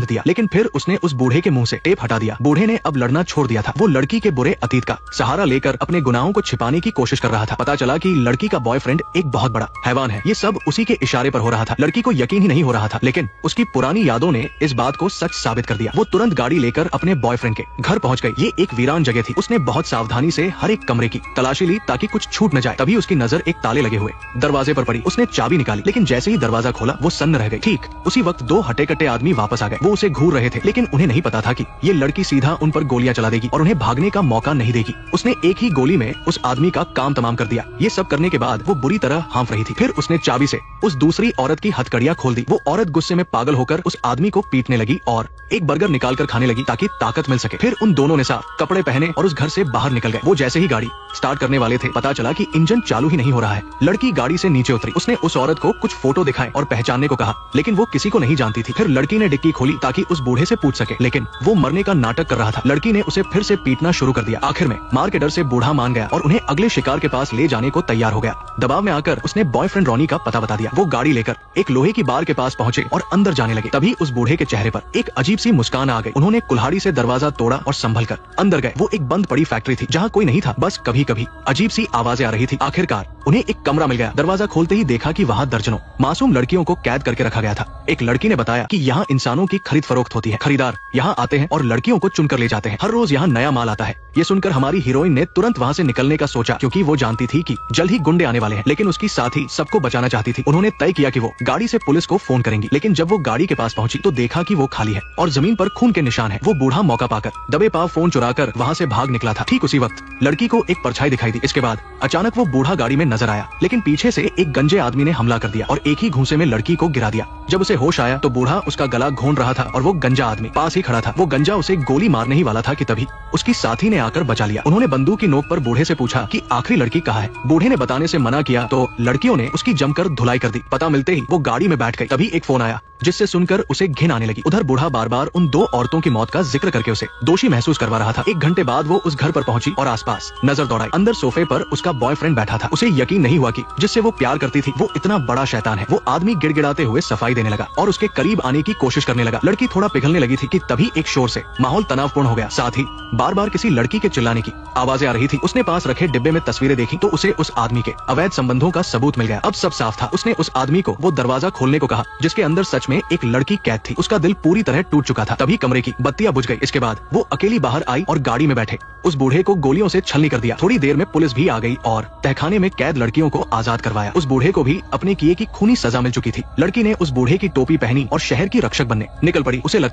दिया, लेकिन फिर उसने उस बूढ़े के मुंह से टेप हटा दिया। बूढ़े ने अब लड़ना छोड़ दिया था। वो लड़की के बुरे अतीत का सहारा लेकर अपने गुनाहों को छिपाने की कोशिश कर रहा था। पता चला कि लड़की का बॉयफ्रेंड एक बहुत बड़ा हैवान है। ये सब उसी के इशारे पर हो रहा था। लड़की को यकीन ही नहीं हो रहा था, लेकिन उसकी पुरानी यादों ने इस बात को सच साबित कर दिया। वो तुरंत गाड़ी लेकर अपने बॉयफ्रेंड के घर पहुंच गई। ये एक वीरान जगह थी। उसने बहुत सावधानी से हर एक कमरे की तलाशी ली ताकि कुछ छूट न जाए। तभी उसकी नजर एक ताले लगे हुए दरवाजे पर पड़ी। उसने चाबी निकाली, लेकिन जैसे ही दरवाजा खोला वो सन्न रह गई। ठीक उसी वक्त दो हटे कट्टे आदमी वापस आ गए। वो उसे घूर रहे थे, लेकिन उन्हें नहीं पता था कि ये लड़की सीधा उन पर गोलियां चला देगी और उन्हें भागने का मौका नहीं देगी। उसने एक ही गोली में उस आदमी का काम तमाम कर दिया। ये सब करने के बाद वो बुरी तरह हांफ रही थी। फिर उसने चाबी से उस दूसरी औरत की हथकड़ियां खोल दी। वो औरत गुस्से में पागल होकर उस आदमी को पीटने लगी और एक बर्गर निकाल कर खाने लगी ताकि ताकत मिल सके। फिर उन दोनों ने साफ कपड़े पहने और उस घर से बाहर निकल गए। वो जैसे ही गाड़ी स्टार्ट करने वाले थे, पता चला कि इंजन चालू ही नहीं हो रहा है। लड़की गाड़ी से नीचे उतरी। उसने उस औरत को कुछ फोटो दिखाए और पहचानने को कहा, लेकिन वो किसी को नहीं जानती थी। फिर लड़की ने डिक्की खोली ताकि उस बूढ़े से पूछ सके, लेकिन वो मरने का नाटक कर रहा था। लड़की ने उसे फिर से पीटना शुरू कर दिया। आखिर में मार के डर से बूढ़ा मान गया और उन्हें अगले शिकार के पास ले जाने को तैयार हो गया। दबाव में आकर उसने बॉयफ्रेंड रॉनी का पता बता दिया। वो गाड़ी लेकर एक लोहे की बार के पास पहुंचे और अंदर जाने लगे। तभी उस बूढ़े के चेहरे पर एक अजीब सी मुस्कान आ गई। उन्होंने कुल्हाड़ी से दरवाजा तोड़ा और संभल कर अंदर गए। वो एक बंद पड़ी फैक्ट्री थी जहाँ कोई नहीं था, बस कभी कभी अजीब सी आवाजें आ रही थी। आखिरकार उन्हें एक कमरा मिल गया। दरवाजा खोलते ही देखा कि वहाँ दर्जनों मासूम लड़कियों को कैद करके रखा गया था। एक लड़की ने बताया कि यहाँ इंसानों की खरीद फरोख्त होती है। खरीदार यहाँ आते हैं और लड़कियों को चुनकर ले जाते हैं। हर रोज यहाँ नया माल आता है। ये सुनकर हमारी हीरोइन ने तुरंत वहाँ से निकलने का सोचा, क्योंकि वो जानती थी कि जल्द ही गुंडे आने वाले हैं, लेकिन उसकी साथी सबको बचाना चाहती थी। उन्होंने तय किया कि वो गाड़ी से पुलिस को फोन करेंगी, लेकिन जब वो गाड़ी के पास पहुंची तो देखा कि वो खाली है और जमीन पर खून के निशान है। वो बूढ़ा मौका पाकर दबे पाव फोन चुराकर वहाँ से भाग निकला था। ठीक उसी वक्त लड़की को एक परछाई दिखाई दी। इसके बाद अचानक वो बूढ़ा गाड़ी में नजर आया, लेकिन पीछे से एक गंजे आदमी ने हमला कर दिया और एक ही घूंसे में लड़की को गिरा दिया। जब उसे होश आया तो बूढ़ा उसका गला घोंट रहा था और वो गंजा आदमी पास ही खड़ा था। वो गंजा उसे गोली मारने ही वाला था कि तभी उसकी साथी ने आकर बचा लिया। उन्होंने बंदूक की नोक पर बूढ़े से पूछा कि आखिरी लड़की कहाँ है। बूढ़े ने बताने से मना किया तो लड़कियों ने उसकी जमकर धुलाई कर दी। पता मिलते ही वो गाड़ी में बैठ गई। तभी एक फोन आया जिससे सुनकर उसे घिन आने लगी। उधर बूढ़ा बार बार उन दो औरतों की मौत का जिक्र करके उसे दोषी महसूस करवा रहा था। 1 घंटे बाद वो उस घर पर पहुंची और आसपास नजर दौड़ाई। अंदर सोफे पर उसका बॉयफ्रेंड बैठा था। उसे यकीन नहीं हुआ कि जिससे वो प्यार करती थी वो इतना बड़ा शैतान है। वो आदमी गिड़गिड़ाते हुए सफाई देने लगा और उसके करीब आने की कोशिश करने लगा। लड़की थोड़ा पिघलने लगी थी कि तभी एक शोर से माहौल तनावपूर्ण हो गया। साथ ही बार बार किसी लड़की के चिल्लाने की आवाजें आ रही थी। उसने पास रखे डिब्बे में तस्वीरें देखी तो उसे उस आदमी के अवैध संबंधों का सबूत मिल गया। अब सब साफ था। उसने उस आदमी को वो दरवाजा खोलने को कहा जिसके अंदर सच में एक लड़की कैद थी। उसका दिल पूरी तरह टूट चुका था। तभी कमरे की बत्तियां बुझ गई। इसके बाद वो अकेली बाहर आई और गाड़ी में बैठे उस बूढ़े को गोलियों से छलनी कर दिया। थोड़ी देर में पुलिस भी आ गई और तहखाने में कैद लड़कियों को आजाद करवाया। उस बूढ़े को भी अपने किए की खूनी सजा मिल चुकी थी। लड़की ने उस बूढ़े की टोपी पहनी और शहर की रक्षक बनने निकल पड़ी। उसे लगता